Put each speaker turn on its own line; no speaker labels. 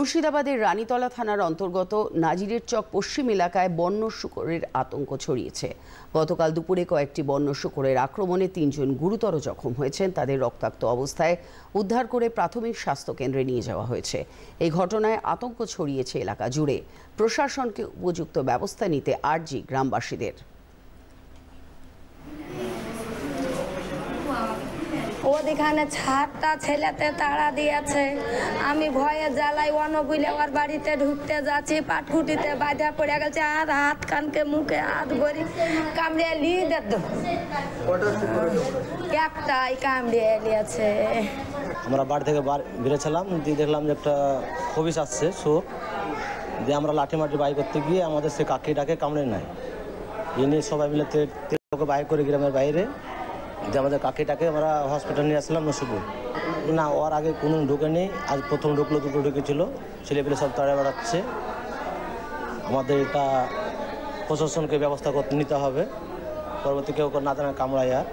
মুর্শিদাবাদের রানীতলা থানার অন্তর্গত নাজিরের চক পশ্চিম এলাকায় বন্য শূকরের আতঙ্ক ছড়িয়েছে। গতকাল দুপুরে কয়েকটি বন্য শূকরের আক্রমণে ৩ জন গুরুতর জখম হয়েছেন। তাদের রক্তাক্ত অবস্থায় উদ্ধার করে প্রাথমিক স্বাস্থ্য কেন্দ্রে নিয়ে যাওয়া হয়েছে। এই ঘটনায় আতঙ্ক ছড়িয়েছে এলাকা জুড়ে। প্রশাসনকে উপযুক্ত ব্যবস্থা নিতে আর্জি গ্রামবাসীদের।
ওদিখানে ছাদটা ছেলেতে তাড়া দিয়েছে। আমি ভয়ে জ্বালাই অনবুলে ওর বাড়িতে ঢুকতে যাচ্ছি, পাটকুটিতে বাঁধা পড়ে গেছে আর হাত কানকে মুখে হাত ভরি কামড়িয়ে নিয়ে দিত। একটাই কামড়িয়ে নিয়েছে।
আমরা বাড়ি থেকে বেরোছিলাম, দিয়ে দেখলাম যে একটা খবিস আসছে সুর, দিয়ে আমরা লাঠি মাটি বাই করতে গিয়ে আমাদের সে কাকিটাকে কামড়ে নেয়। এ নিয়ে সবাই মিলে ওকে বাই করে গ্রামের বাইরে যে আমাদের কাকিটাকে আমরা হসপিটাল নিয়ে আসলাম নসিপুর। না, ওর আগে কোনো ঢুকেনি, আজ প্রথম ঢুকলো, দুটো ঢুকেছিল। ছেলেপেলে সব তাড়া বেড়াচ্ছে। আমাদের এটা প্রশাসনকে ব্যবস্থা করতে নিতে হবে, পরবর্তী কেউ না জানা কামড়ায় আর